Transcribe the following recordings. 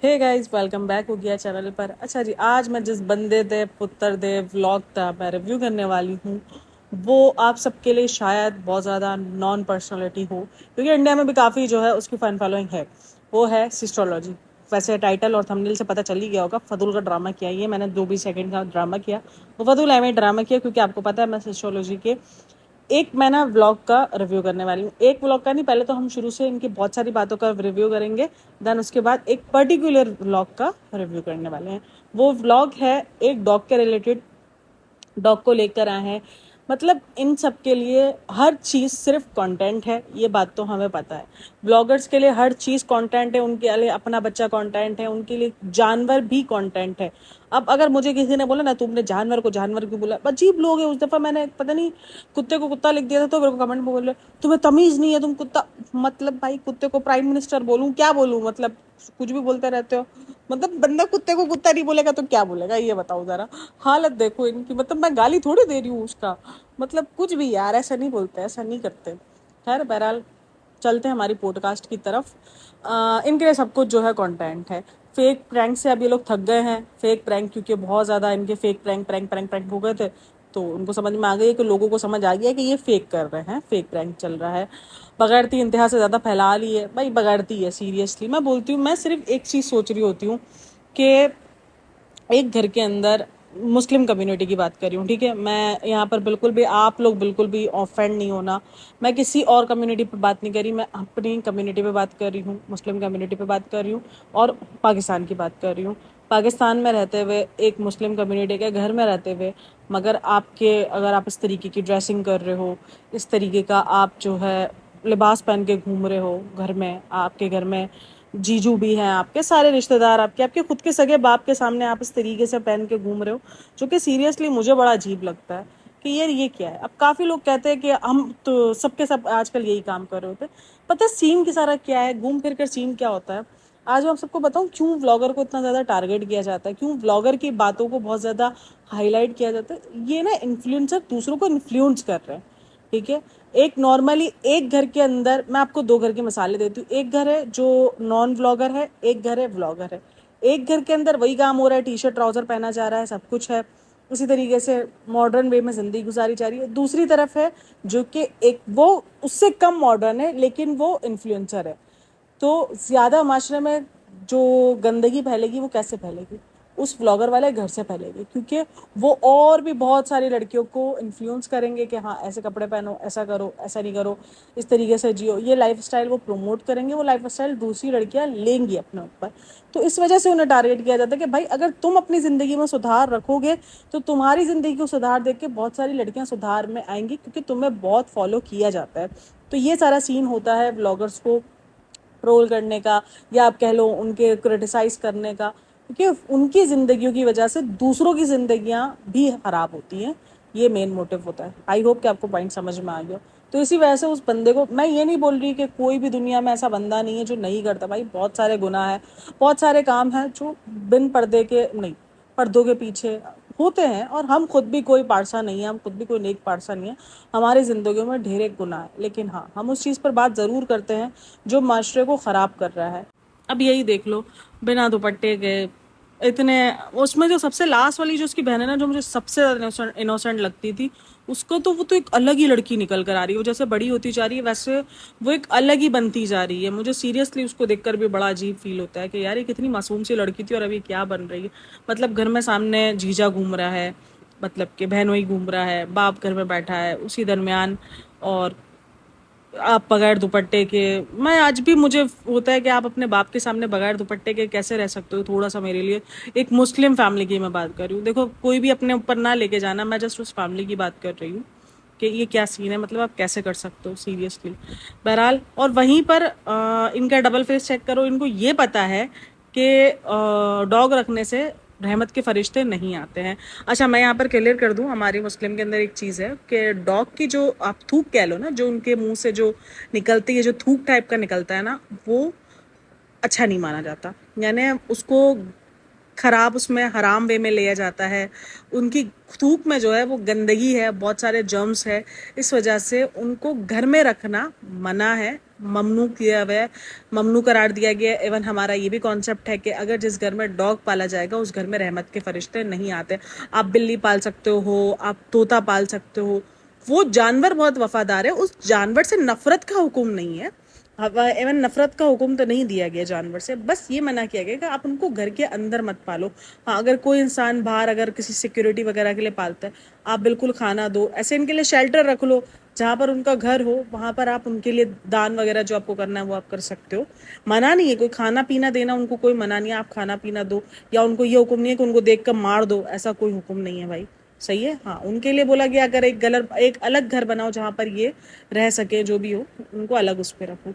Hey guys, welcome back हो गया channel पर। अच्छा जी, आज मैं जिस बंदे दे पुत्र दे व्लॉग का मैं रिव्यू करने वाली हूँ, वो आप सबके लिए शायद बहुत ज़्यादा नॉन पर्सनैलिटी हो, क्योंकि इंडिया में भी काफ़ी जो है उसकी फैन फॉलोइंग है। वो है सिस्ट्रोलॉजी। वैसे टाइटल और थंबनेल से पता चल ही गया होगा, फदुल का ड्रामा किया। ये मैंने 2-20 सेकंड का ड्रामा किया, वो फदुल एम ड्रामा किया, क्योंकि आपको पता है मैं सिस्ट्रोलॉजी के एक मैं ना व्लॉग का रिव्यू करने वाली हूँ। एक व्लॉग का नहीं, पहले तो हम शुरू से इनकी बहुत सारी बातों का रिव्यू करेंगे, देन उसके बाद एक पर्टिकुलर व्लॉग का रिव्यू करने वाले हैं। वो व्लॉग है एक डॉग के रिलेटेड। डॉग को लेकर आए हैं। मतलब इन सब के लिए हर चीज़ सिर्फ कंटेंट है, ये बात तो हमें पता है। ब्लॉगर्स के लिए हर चीज़ कंटेंट है, उनके लिए अपना बच्चा कंटेंट है, उनके लिए जानवर भी कंटेंट है। अब अगर मुझे किसी ने बोला ना तुमने जानवर को जानवर क्यों बोला, अजीब लोग है। उस दफ़ा मैंने पता नहीं कुत्ते को कुत्ता लिख दिया था, तो मेरे को कमेंट में बोले तुम्हें तमीज़ नहीं है, तुम कुत्ता। मतलब भाई, कुत्ते को प्राइम मिनिस्टर बोलूँ, क्या बोलूँ? मतलब कुछ भी बोलते रहते हो। मतलब बंदा कुत्ते को कुत्ता नहीं बोलेगा तो क्या बोलेगा, ये बताओ जरा। हालत देखो इनकी। मतलब मैं गाली थोड़ी दे रही हूँ उसका, मतलब कुछ भी यार, ऐसा नहीं बोलते, ऐसा नहीं करते। खैर बहरहाल, चलते हैं हमारी पॉडकास्ट की तरफ। इनके लिए सब कुछ जो है कंटेंट है। फेक प्रैंक से अब ये लोग थक गए हैं। फेक प्रैंक, क्योंकि बहुत ज़्यादा इनके fake prank prank prank prank हो गए थे, तो उनको समझ में आ गई है कि लोगों को समझ आ गया कि ये फेक कर रहे हैं, फेक प्रैंक चल रहा है। बगैरती इंतहा से ज़्यादा फैला ली है भाई, बगैरती है। सीरियसली मैं बोलती हूँ, मैं सिर्फ एक चीज़ सोच रही होती हूँ कि एक घर के अंदर मुस्लिम कम्युनिटी की बात कर रही हूँ, ठीक है। मैं यहाँ पर बिल्कुल भी, आप लोग बिल्कुल भी ऑफेंड नहीं होना। मैं किसी और कम्युनिटी पे बात नहीं कर रही, मैं अपनी कम्युनिटी पे बात कर रही हूँ, मुस्लिम कम्युनिटी पे बात कर रही हूँ, और पाकिस्तान की बात कर रही हूँ। पाकिस्तान में रहते हुए, एक मुस्लिम कम्युनिटी के घर में रहते हुए, मगर अगर आप इस तरीके की ड्रेसिंग कर रहे हो, इस तरीके का आप जो है लिबास पहन के घूम रहे हो घर में, आपके घर में जीजू भी हैं, आपके सारे रिश्तेदार, आपके आपके खुद के सगे बाप के सामने आप इस तरीके से पहन के घूम रहे हो, जो कि सीरियसली मुझे बड़ा अजीब लगता है कि यार ये क्या है। अब काफ़ी लोग कहते हैं कि हम तो सबके सब आजकल यही काम कर रहे होते हैं। पता है सीन की सारा क्या है, घूम फिर कर सीन क्या होता है। आज मैं आप सबको बताऊं क्यों व्लॉगर को इतना ज़्यादा टारगेट किया जाता है, क्यों व्लॉगर की बातों को बहुत ज़्यादा हाईलाइट किया जाता है। ये ना इन्फ्लुएंसर दूसरों को इन्फ्लुएंस कर रहे हैं, ठीक है। एक नॉर्मली एक घर के अंदर मैं आपको दो घर की मिसालें देती हूँ। एक घर है जो नॉन व्लॉगर है, एक घर है व्लॉगर है। एक घर के अंदर वही काम हो रहा है, टी शर्ट ट्राउजर पहना जा रहा है, सब कुछ है, उसी तरीके से मॉडर्न वे में ज़िंदगी गुजारी जा रही है। दूसरी तरफ है जो कि एक वो उससे कम मॉडर्न है, लेकिन वो इन्फ्लुएंसर है। तो ज़्यादा माशरे में जो गंदगी फैलेगी वो कैसे फैलेगी? उस व्लॉगर वाले घर से फैलेगी, क्योंकि वो और भी बहुत सारी लड़कियों को इन्फ्लुएंस करेंगे कि हाँ ऐसे कपड़े पहनो, ऐसा करो, ऐसा नहीं करो, इस तरीके से जियो। ये लाइफस्टाइल वो प्रमोट करेंगे, वो लाइफस्टाइल दूसरी लड़कियां लेंगी अपने ऊपर। तो इस वजह से उन्हें टारगेट किया जाता है कि भाई अगर तुम अपनी ज़िंदगी में सुधार रखोगे तो तुम्हारी ज़िंदगी को सुधार देख के बहुत सारी लड़कियां सुधार में आएंगी, क्योंकि तुम्हें बहुत फॉलो किया जाता है। तो ये सारा सीन होता है व्लॉगर्स को ट्रोल करने का, या आप कह लो उनके क्रिटिसाइज करने का, क्योंकि उनकी ज़िंदगियों की वजह से दूसरों की ज़िंदगियां भी ख़राब होती हैं। ये मेन मोटिव होता है। आई होप कि आपको पॉइंट समझ में आ गया। तो इसी वजह से उस बंदे को, मैं ये नहीं बोल रही कि कोई भी दुनिया में ऐसा बंदा नहीं है जो नहीं करता, भाई बहुत सारे गुनाह हैं, बहुत सारे काम हैं जो बिन पर्दे के नहीं, पर्दों के पीछे होते हैं। और हम खुद भी कोई पारसा नहीं है, हम खुद भी कोई नेक पारसा नहीं है। हमारी ज़िंदगियों में ढेर एक गुनाह है, लेकिन हाँ हम उस चीज़ पर बात ज़रूर करते हैं जो माशरे को ख़राब कर रहा है। अब यही देख लो, बिना दुपट्टे के इतने, उसमें जो सबसे लास्ट वाली जो उसकी बहन है ना, जो मुझे सबसे ज़्यादा इनोसेंट लगती थी, उसको तो वो तो एक अलग ही लड़की निकल कर आ रही है। वो जैसे बड़ी होती जा रही है वैसे वो एक अलग ही बनती जा रही है। मुझे सीरियसली उसको देखकर भी बड़ा अजीब फील होता है कि यार ये कितनी मासूम सी लड़की थी और अभी क्या बन रही है। मतलब घर में सामने जीजा घूम रहा है, मतलब कि बहन वही घूम रहा है, बाप घर में बैठा है उसी दरमियान, और आप बगैर दुपट्टे के। मैं आज भी मुझे होता है कि आप अपने बाप के सामने बगैर दुपट्टे के कैसे रह सकते हो। थोड़ा सा मेरे लिए, एक मुस्लिम फैमिली की मैं बात कर रही हूँ, देखो कोई भी अपने ऊपर ना लेके जाना, मैं जस्ट उस फैमिली की बात कर रही हूँ कि ये क्या सीन है, मतलब आप कैसे कर सकते हो सीरियसली। बहरहाल, और वहीं पर इनका डबल फेस चेक करो। इनको ये पता है कि डॉग रखने से रहमत के फरिश्ते नहीं आते हैं। अच्छा, मैं यहाँ पर क्लियर कर दूँ, हमारी मुस्लिम के अंदर एक चीज़ है कि डॉग की जो आप थूक कह लो ना, जो उनके मुंह से जो निकलती है, जो थूक टाइप का निकलता है ना, वो अच्छा नहीं माना जाता। यानी उसको खराब, उसमें हराम वे में लिया जाता है। उनकी थूक में जो है वो गंदगी है, बहुत सारे जर्म्स है, इस वजह से उनको घर में रखना मना है। ममनू किया हुआ है, ममनू करार दिया गया है। इवन हमारा ये भी कॉन्सेप्ट है कि अगर जिस घर में डॉग पाला जाएगा उस घर में रहमत के फरिश्ते नहीं आते। आप बिल्ली पाल सकते हो, आप तोता पाल सकते हो, वो जानवर बहुत वफादार है, उस जानवर से नफरत का हुक्म नहीं है। इवन नफरत का हुक्म तो नहीं दिया गया जानवर से, बस ये मना किया गया कि आप उनको घर के अंदर मत पालो। हाँ, अगर कोई इंसान बाहर अगर किसी सिक्योरिटी वगैरह के लिए पालता है, आप बिल्कुल खाना दो, ऐसे इनके लिए शेल्टर रख लो, जहाँ पर उनका घर हो वहाँ पर आप उनके लिए दान वगैरह जो आपको करना है वो आप कर सकते हो। मना नहीं है, कोई खाना पीना देना उनको कोई मना नहीं है, आप खाना पीना दो, या उनको ये हुक्म नहीं है कि उनको देख कर मार दो, ऐसा कोई हुक्म नहीं है भाई। सही है। हाँ, उनके लिए बोला गया अगर एक अलग घर बनाओ जहाँ पर ये रह सके, जो भी हो उनको अलग उस पर रखो।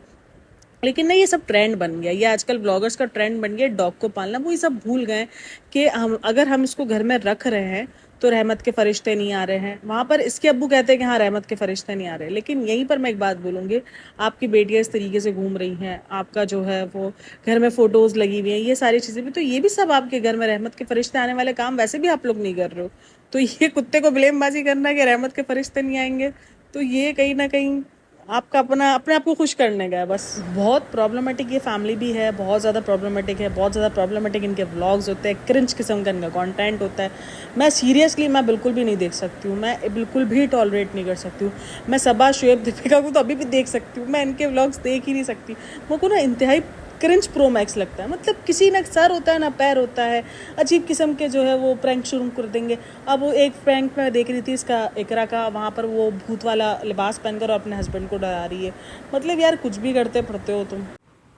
लेकिन नहीं, ये सब ट्रेंड बन गया, ये आजकल ब्लॉगर्स का ट्रेंड बन गया डॉग को पालना। वो ये सब भूल गए कि हम इसको घर में रख रहे हैं तो रहमत के फरिश्ते नहीं आ रहे हैं। वहाँ पर इसके अब्बू कहते हैं कि हाँ रहमत के फरिश्ते नहीं आ रहे, लेकिन यहीं पर मैं एक बात बोलूँगी, आपकी बेटियाँ इस तरीके से घूम रही हैं, आपका जो है वो घर में फ़ोटोज़ लगी हुई हैं, ये सारी चीज़ें भी, तो ये भी सब आपके घर में रहमत के फरिश्ते आने वाले काम वैसे भी आप लोग नहीं कर रहे हो। तो ये कुत्ते को ब्लेमबाजी करना कि रहमत के फरिश्ते नहीं आएंगे, तो ये कहीं ना कहीं आपका अपने आप को खुश करने का है बस। बहुत प्रॉब्लमेटिक ये फैमिली भी है, बहुत ज़्यादा प्रॉब्लमेटिक है, बहुत ज़्यादा प्रॉब्लमेटिक इनके व्लॉग्स होते हैं, क्रिंज किस्म का इनका कंटेंट होता है। मैं बिल्कुल भी नहीं देख सकती हूँ, मैं बिल्कुल भी टॉलरेट नहीं कर सकती हूँ। मैं सबा शुएब दीपिका को तो अभी भी देख सकती हूँ, मैं इनके व्लॉग्स देख ही नहीं सकती। मेरे को ना इंतहाई क्रिंच प्रो मैक्स लगता है, मतलब किसी ना सर होता है ना पैर होता है, अजीब किस्म के जो है वो प्रैंक शुरू कर देंगे। अब वो एक प्रैंक मैं देख रही थी इसका इकरा का, वहाँ पर वो भूत वाला लिबास पहनकर और अपने हस्बैंड को डरा रही है। मतलब यार कुछ भी करते पड़ते हो तुम।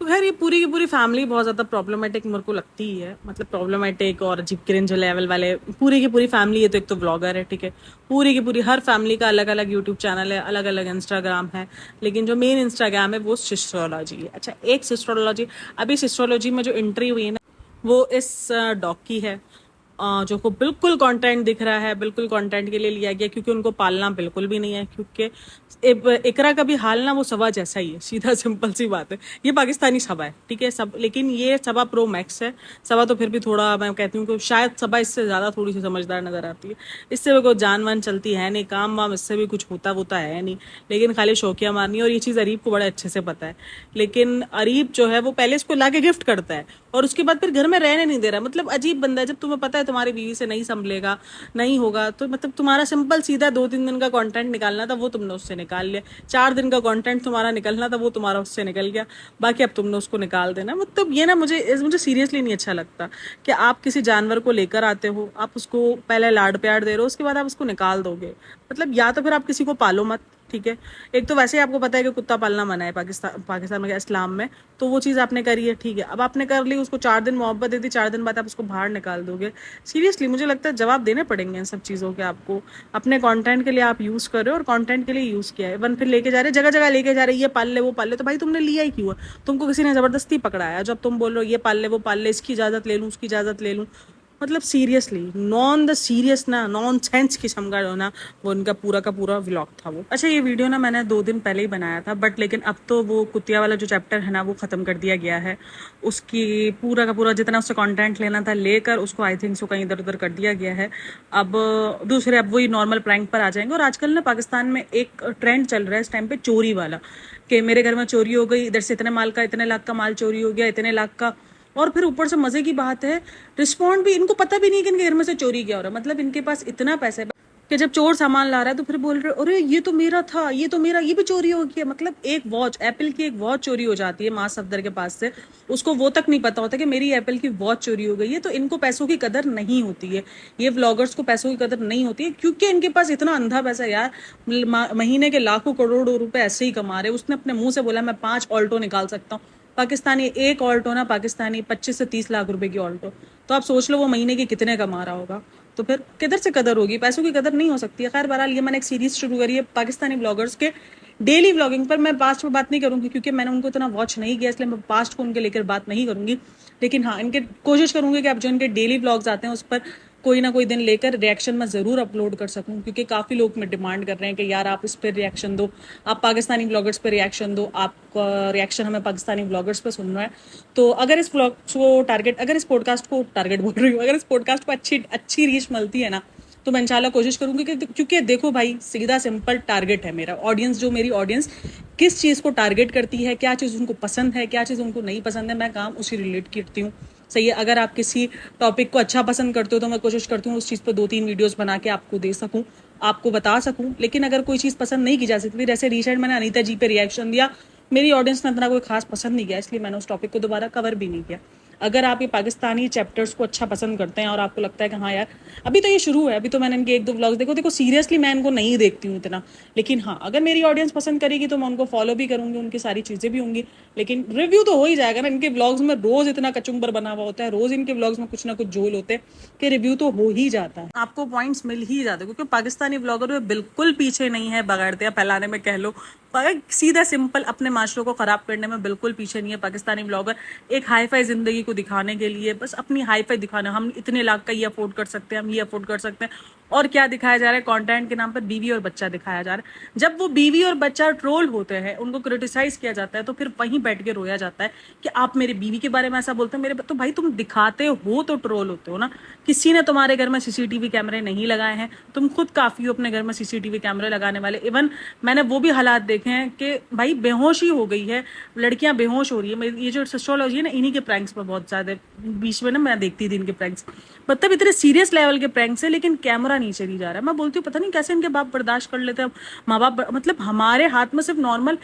तो खैर ये पूरी की पूरी फैमिली बहुत ज़्यादा प्रॉब्लमेटिक मेरे को लगती ही है, मतलब प्रॉब्लमेटिक और अजीब क्रिंज लेवल वाले पूरी की पूरी फैमिली है। तो एक तो ब्लॉगर है, ठीक है, पूरी की पूरी हर फैमिली का अलग अलग यूट्यूब चैनल है, अलग अलग इंस्टाग्राम है, लेकिन जो मेन इंस्टाग्राम है वो सिस्ट्रोलॉजी है। अच्छा, एक सिस्ट्रोलॉजी, अभी सिस्ट्रोलॉजी में जो एंट्री हुई है ना वो इस डॉग की है, जो को बिल्कुल कंटेंट दिख रहा है, बिल्कुल कंटेंट के लिए लिया गया, क्योंकि उनको पालना बिल्कुल भी नहीं है। क्योंकि इकरा का भी हाल ना वो सवा जैसा ही है, सीधा सिंपल सी बात है। ये पाकिस्तानी सवा है, ठीक है सब, लेकिन ये सवा प्रो मैक्स है। सवा तो फिर भी थोड़ा, मैं कहती हूँ कि शायद सवा इससे ज़्यादा थोड़ी सी समझदार नज़र आती है। इससे भी कोई जान वान चलती है नहीं, काम वाम इससे भी कुछ होता वोता है नहीं, लेकिन खाली शौकिया मारनी है। और ये चीज़ अरीब को बड़े अच्छे से पता है, लेकिन अरीब जो है वो पहले इसको ला के गिफ्ट करता है और उसके बाद फिर घर में रहने नहीं दे रहा। मतलब अजीब बंदा है। जब तुम्हें पता है तुम्हारी बीवी से नहीं संभलेगा, नहीं होगा, तो मतलब तुम्हारा सिंपल सीधा 2-3 दिन का कंटेंट निकालना था वो तुमने उससे निकाल लिया, 4 दिन का कंटेंट तुम्हारा निकलना था वो तुम्हारा उससे निकल गया, बाकी अब तुमने उसको निकाल देना। मतलब ये ना मुझे सीरियसली नहीं अच्छा लगता कि आप किसी जानवर को लेकर आते हो, आप उसको पहले लाड प्यार दे रहे हो, उसके बाद आप उसको निकाल दोगे। मतलब या तो फिर आप किसी को पालो मत, ठीक है। एक तो वैसे ही आपको पता है कि कुत्ता पालना मना है पाकिस्तान में, इस्लाम में, तो वो चीज़ आपने करी है, ठीक है। अब आपने कर ली, उसको 4 दिन मोहब्बत दे दी, 4 दिन बाद आप उसको बाहर निकाल दोगे। सीरियसली मुझे लगता है जवाब देने पड़ेंगे इन सब चीज़ों के आपको। अपने कंटेंट के लिए आप यूज़ कर रहे हो और कंटेंट के लिए यूज़ किया है, वन फिर लेके जा रहे जगह जगह लेके जा रहे, ये पाल ले वो पाल ले, तो भाई तुमने लिया ही क्यों है? तुमको किसी ने ज़बरदस्ती पकड़ाया? जब तुम बोल रहे हो ये पाल ले वो पाल ले, इसकी इजाज़त ले लूँ उसकी इजाज़त ले लूँ, मतलब सीरियसली नॉन द सीरियस ना, नॉन सेंस किस्म का ना वो उनका पूरा का पूरा व्लॉग था वो। अच्छा, ये वीडियो ना मैंने 2 दिन पहले ही बनाया था, बट लेकिन अब तो वो कुतिया वाला जो चैप्टर है ना वो ख़त्म कर दिया गया है। उसकी पूरा का पूरा जितना उससे कंटेंट लेना था लेकर उसको आई थिंक सो कहीं इधर उधर कर दिया गया है। अब अब वही नॉर्मल प्रैंक पर आ जाएंगे। और आजकल ना पाकिस्तान में एक ट्रेंड चल रहा है इस टाइम पे, चोरी वाला, कि मेरे घर में चोरी हो गई, इधर से इतने माल का, इतने लाख का माल चोरी हो गया, इतने लाख का। और फिर ऊपर से मजे की बात है, रिस्पॉन्ड भी इनको पता भी नहीं कि इनके घर में से चोरी क्या हो रहा है। मतलब इनके पास इतना पैसा है कि जब चोर सामान ला रहा है तो फिर बोल रहे अरे ये तो मेरा था, ये तो मेरा, ये भी चोरी हो गया। मतलब एक वॉच, एप्पल की एक वॉच चोरी हो जाती है माँ सफदर के पास से, उसको वो तक नहीं पता होता कि मेरी एप्पल की वॉच चोरी हो गई है। तो इनको पैसों की कदर नहीं होती है, ये व्लॉगर्स को पैसों की कदर नहीं होती है, क्योंकि इनके पास इतना अंधा पैसा है यार। महीने के लाखों करोड़ों रुपए ऐसे ही कमा रहे। उसने अपने मुंह से बोला मैं 5 ऑल्टो निकाल सकता हूँ। पाकिस्तानी एक ऑल्टो ना, पाकिस्तानी 25 से 30 लाख रुपए की ऑल्टो। तो आप सोच लो वो महीने के कितने कमा रहा होगा। तो फिर किधर से कदर होगी? पैसों की कदर नहीं हो सकती है। खैर बहरहाल, ये मैंने एक सीरीज शुरू करी है पाकिस्तानी ब्लॉगर्स के डेली व्लॉगिंग पर। मैं पास्ट में बात नहीं करूंगी क्योंकि मैंने उनको इतना वॉच नहीं किया, इसलिए मैं पास्ट को उनके लेकर बात नहीं करूंगी। लेकिन हाँ, इनके कोशिश करूंगी कि आप जो इनके डेली व्लॉग्स आते हैं उस पर कोई ना कोई दिन लेकर रिएक्शन मैं ज़रूर अपलोड कर सकूं, क्योंकि काफ़ी लोग मैं डिमांड कर रहे हैं कि यार आप इस पर रिएक्शन दो, आप पाकिस्तानी ब्लॉगर्स पर रिएक्शन दो, आपका रिएक्शन हमें पाकिस्तानी ब्लॉगर्स पर सुनना है। तो अगर इस ब्लॉग को टारगेट, अगर इस पॉडकास्ट को टारगेट बोल रही हूँ, अगर इस पॉडकास्ट को अच्छी अच्छी रीच मिलती है ना, तो मैं इंशाल्लाह कोशिश करूंगी कि, क्योंकि देखो भाई सीधा सिंपल टारगेट है मेरा ऑडियंस, जो मेरी ऑडियंस किस चीज़ को टारगेट करती है, क्या चीज़ उनको पसंद है, क्या चीज़ उनको नहीं पसंद है, मैं काम उसी रिलेट करती हूँ। सही है, अगर आप किसी टॉपिक को अच्छा पसंद करते हो तो मैं कोशिश करती हूँ उस चीज़ पर 2-3 वीडियोस बना के आपको दे सकूँ, आपको बता सकूँ। लेकिन अगर कोई चीज़ पसंद नहीं की जा सकती, जैसे रिसेंट मैंने अनीता जी पे रिएक्शन दिया, मेरी ऑडियंस ने इतना कोई खास पसंद नहीं किया, इसलिए मैंने उस टॉपिक को दोबारा कवर भी नहीं किया। अगर आप ये पाकिस्तानी चैप्टर्स को अच्छा पसंद करते हैं और आपको लगता है कि हाँ यार अभी तो ये शुरू है, अभी तो मैंने इनके 1-2 व्लॉग्स देखो सीरियसली मैं इनको नहीं देखती हूँ इतना, लेकिन हाँ अगर मेरी ऑडियंस पसंद करेगी तो मैं उनको फॉलो भी करूंगी, उनकी सारी चीज़ें भी होंगी, लेकिन रिव्यू तो हो ही जाएगा ना। इनके व्लॉग्स में रोज इतना कचुम्बर बना हुआ होता है, रोज इनके व्लॉग्स में कुछ ना कुछ झोल होते हैं कि रिव्यू तो हो ही जाता है, आपको पॉइंट्स मिल ही जाते हैं, क्योंकि पाकिस्तानी ब्लॉगर में बिल्कुल पीछे नहीं है, बगाड़ते फैलाने में कह लो, सीधा सिंपल अपने माशरों को खराब करने में बिल्कुल पीछे नहीं है पाकिस्तानी ब्लॉगर। एक हाई फाई जिंदगी को दिखाने के लिए, बस अपनी हाई फाई दिखाना, हम इतने लाख का ये अफोर्ड कर सकते हैं, हम ये अफोर्ड कर सकते हैं, और क्या दिखाया जा रहा है, कंटेंट के नाम पर बीवी और बच्चा दिखाया जा रहा है। जब वो बीवी और बच्चा ट्रोल होते हैं, उनको क्रिटिसाइज किया जाता है, तो फिर वहीं बैठ के रोया जाता है कि आप मेरे बीवी के बारे में ऐसा बोलते हैं, मेरे तो भाई तुम दिखाते हो तो ट्रोल होते हो ना। किसी ने तुम्हारे घर में सीसीटीवी कैमरे नहीं लगाए हैं, तुम खुद काफी हो अपने घर में सीसीटीवी कैमरे लगाने वाले। इवन मैंने वो भी हालात देखे हैं कि भाई बेहोशी हो गई है, लड़कियां बेहोश हो रही है, ये जो एस्ट्रोलॉजी है ना, इन्हीं के प्रैंक्स में बहुत ज्यादा बीच में ना मैं देखती थी इनके प्रैंक्स, मतलब इतने सीरियस लेवल के प्रैंक्स है, लेकिन कैमरा नीचे नहीं जा रहा है। मैं बोलती हूँ पता नहीं कैसे इनके बाप बर्दाश्त कर लेते हैं। माँ बाप मतलब हमारे हाथ में सिर्फ नॉर्मल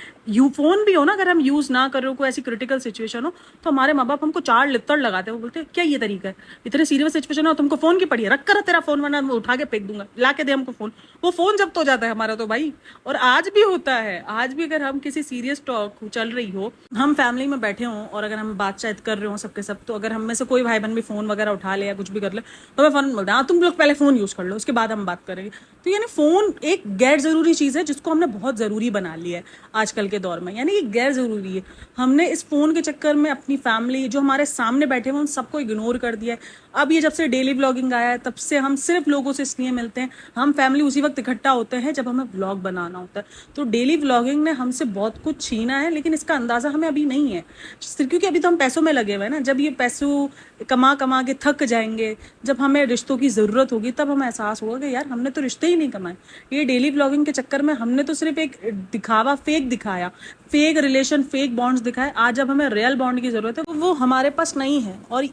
फोन भी हो ना, अगर हम यूज ना कर रहे हो, कोई ऐसी क्रिटिकल सिचुएशन हो, तो हमारे माँ बाप हमको 4 लित्तड़ लगाते हैं। वो बोलते हैं क्या ये तरीका है, इतने सीरियस सिचुएशन हो तुमको फोन की पड़ी है, रख कर तेरा फोन, वरना मैं उठा के फेंक दूंगा, ला के दे हमको फोन। वो फोन जब्त हो जाता है हमारा तो भाई। और आज भी होता है, आज भी अगर हम किसी सीरियस टॉक चल रही हो, हम फैमिली में बैठे हों और अगर हम बातचीत कर रहे हो सबके सब, तो अगर हम में से कोई भाई बहन भी फोन वगैरह उठा ले या कुछ भी कर ले, तो मैं फोन बोलता हूँ तुम लोग पहले फोन यूज कर लो, उसके बाद हम बात करेंगे। तो यानी फोन एक गैर जरूरी चीज है जिसको हमने बहुत जरूरी बना लिया है आजकल के दौर में, यानी ये गैर जरूरी है। हमने इस फोन के चक्कर में अपनी फैमिली जो हमारे सामने बैठे हुए उन सबको इग्नोर कर दिया है। अब ये जब से डेली व्लॉगिंग आया है तब से हम सिर्फ लोगों से इसलिए मिलते हैं, हम फैमिली उसी वक्त इकट्ठा होते हैं जब हमें व्लॉग बनाना होता है। तो डेली व्लॉगिंग ने हमसे बहुत कुछ छीना है, लेकिन इसका अंदाजा हमें अभी नहीं है, क्योंकि अभी तो हम पैसों में लगे हुए हैं ना। जब ये पैसों कमा कमा के थक जाएंगे, जब हमें रिश्तों की जरूरत होगी, तब हमें एहसास होगा कि यार हमने तो रिश्ते ही नहीं कमाए। ये डेली व्लॉगिंग के चक्कर में हमने तो सिर्फ एक दिखावा, फेक दिखाया, फेक रिलेशन, फेक बॉन्ड्स दिखाए। आज जब हमें रियल बॉन्ड की जरूरत है, वो हमारे पास नहीं है। और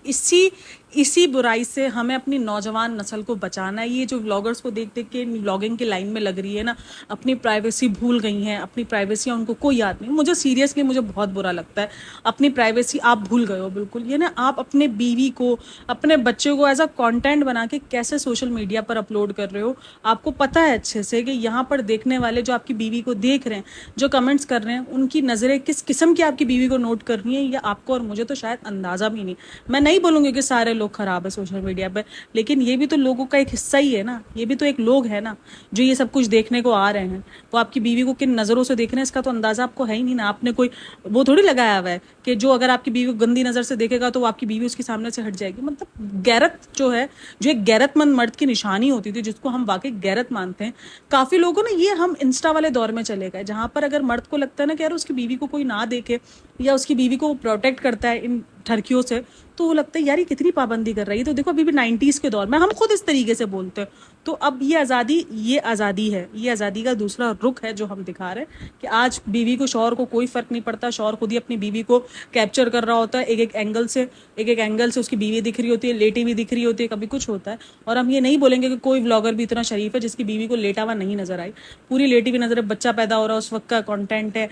इसी बुराई से हमें अपनी नौजवान नस्ल को बचाना है। ये जो व्लॉगर्स को देख देख के व्लॉगिंग की लाइन में लग रही है ना, अपनी प्राइवेसी भूल गई हैं, अपनी प्राइवेसी उनको कोई याद नहीं। मुझे सीरियसली मुझे बहुत बुरा लगता है, अपनी प्राइवेसी आप भूल गए हो बिल्कुल। ये ना आप अपने बीवी को, अपने बच्चे को एज अ कंटेंट बना के कैसे सोशल मीडिया पर अपलोड कर रहे हो। आपको पता है अच्छे से कि यहाँ पर देखने वाले जो आपकी बीवी को देख रहे हैं, जो कमेंट्स कर रहे हैं, उनकी नज़रें किस किस्म की आपकी बीवी को नोट कर रही हैं, या आपको और मुझे तो शायद अंदाजा भी नहीं। मैं नहीं बोलूँगी कि सारे लोग खराब है सोशल मीडिया पर, लेकिन ये भी तो लोगों का एक हिस्सा ही है ना, ये भी तो एक लोग है ना जो ये सब कुछ देखने को आ रहे हैं। वो आपकी बीवी को किन नज़रों से देख रहे हैं इसका तो अंदाजा आपको है ही नहीं ना। आपने कोई वो थोड़ी लगाया हुआ है कि जो अगर आपकी बीवी को गंदी नज़र से देखेगा तो आपकी बीवी उसके सामने से हट जाएगी। मतलब गैरत जो है, जो एक गैरतमंद मर्द की निशानी होती थी, जिसको हम वाकई गैरत मानते हैं, काफ़ी लोगों ने ये हम इंस्टा वाले दौर में चले गए, जहाँ पर अगर मर्द को लगता है ना कि यार उसकी बीवी को कोई ना देखे, या उसकी बीवी को प्रोटेक्ट करता है इन ठरकियों से, तो वो लगता है यार ये कितनी पाबंदी कर रही है। तो देखो अभी भी 90s के दौर में हम खुद इस तरीके से बोलते हैं। तो अब ये आज़ादी है, ये आज़ादी का दूसरा रुख है जो हम दिखा रहे हैं कि आज बीवी को, शौहर को कोई फर्क नहीं पड़ता। शौहर खुद ही अपनी बीवी को कैप्चर कर रहा होता है, एक एक एंगल से उसकी बीवी दिख रही होती है, लेटी हुई दिख रही होती है, कभी कुछ होता है। और हम ये नहीं बोलेंगे कि कोई व्लॉगर भी इतना शरीफ है जिसकी बीवी को लेटा हुआ नहीं नजर आई, पूरी लेटी हुई नजर, बच्चा पैदा हो रहा है, उस वक्त का कॉन्टेंट है,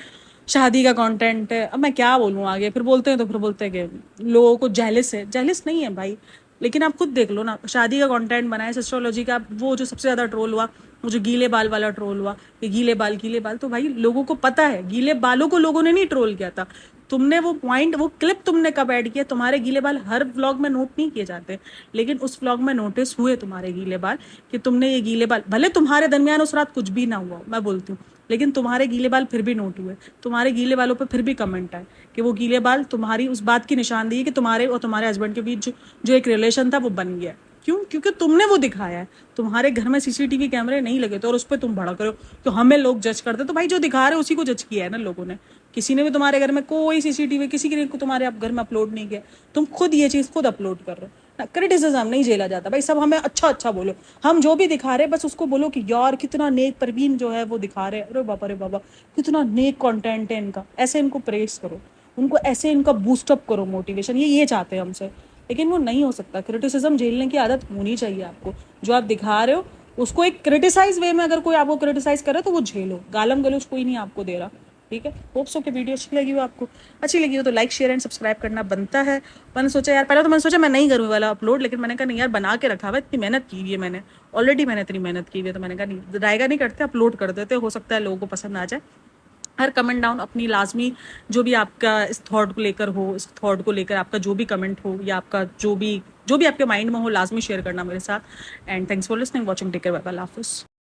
शादी का कंटेंट है। अब मैं क्या बोलूँ आगे, फिर बोलते हैं तो फिर बोलते हैं कि लोगों को जेलिस है। जेलिस नहीं है भाई, लेकिन आप खुद देख लो ना, शादी का कंटेंट बनाए एस्ट्रोलॉजी का, वो जो सबसे ज़्यादा ट्रोल हुआ, वो जो गीले बाल वाला ट्रोल हुआ कि गीले बाल, तो भाई लोगों को पता है गीले बालों को लोगों ने नहीं ट्रोल किया था। तुमने वो पॉइंट, वो क्लिप तुमने कब ऐड किया? तुम्हारे गीले बाल हर व्लॉग में नोट नहीं किए जाते, लेकिन उस व्लॉग में नोटिस हुए तुम्हारे गीले बाल, कि तुमने ये गीले बाल, भले तुम्हारे दरमियान उस रात कुछ भी ना हुआ, मैं बोलती हूँ, लेकिन तुम्हारे गीले बाल फिर भी नोट हुए, तुम्हारे गीले बालों पे फिर भी कमेंट आए कि वो गीले बाल तुम्हारी उस बात की निशानदेही कि तुम्हारे और तुम्हारे हस्बैंड के बीच जो एक रिलेशन था वो बन गया। क्यों? क्योंकि तुमने वो दिखाया है। तुम्हारे घर में सीसीटीवी कैमरे नहीं लगे थे और उस पर तुम भड़क रहे हो तो हमें लोग जज करते। तो भाई जो दिखा रहे हो उसी को जज किया है ना लोगों ने। किसी ने भी तुम्हारे घर में कोई सीसीटीवी, किसी ने तुम्हारे घर में अपलोड नहीं किया, तुम खुद ये चीज़ खुद अपलोड कर रहे हो। ना, क्रिटिसिज्म नहीं झेला जाता भाई, सब हमें अच्छा अच्छा बोलो, हम जो भी दिखा रहे हैं बस उसको बोलो कि यार कितना नेक, परवीन जो है वो दिखा रहे हैं, अरे बाबा कितना नेक कंटेंट है इनका, ऐसे इनको प्रेस करो, उनको ऐसे इनका बूस्टअप करो, मोटिवेशन, ये चाहते हैं हमसे। लेकिन वो नहीं हो सकता, क्रिटिसिज्म झेलने की आदत होनी चाहिए आपको। जो आप दिखा रहे हो उसको एक क्रिटिसाइज वे में अगर कोई आपको क्रिटिसाइज करे तो वो झेलो, गालम गलोच कोई नहीं आपको दे रहा, ठीक है। होप सो कि वीडियो अच्छी लगी हो आपको, अच्छी लगी हो तो लाइक शेयर एंड सब्सक्राइब करना बनता है। मैंने सोचा यार, पहले तो मैंने सोचा मैं नहीं करूँ वाला अपलोड, लेकिन मैंने कहा नहीं यार, बना के रखा हुआ, इतनी मेहनत की हुई है मैंने ऑलरेडी, मैंने इतनी मेहनत की हुई है, तो मैंने कहा नहीं रायगा नहीं करते, अपलोड कर देते, हो सकता है लोगों को पसंद आ जाए। हर कमेंट डाउन अपनी लाजमी, जो भी आपका इस थॉट को लेकर हो, इस थॉट को लेकर आपका जो भी कमेंट हो, या आपका जो भी आपके माइंड में हो, लाजमी शेयर करना मेरे साथ। And thanks for listening, watching, take care, bye bye, अल्लाह हाफिज़।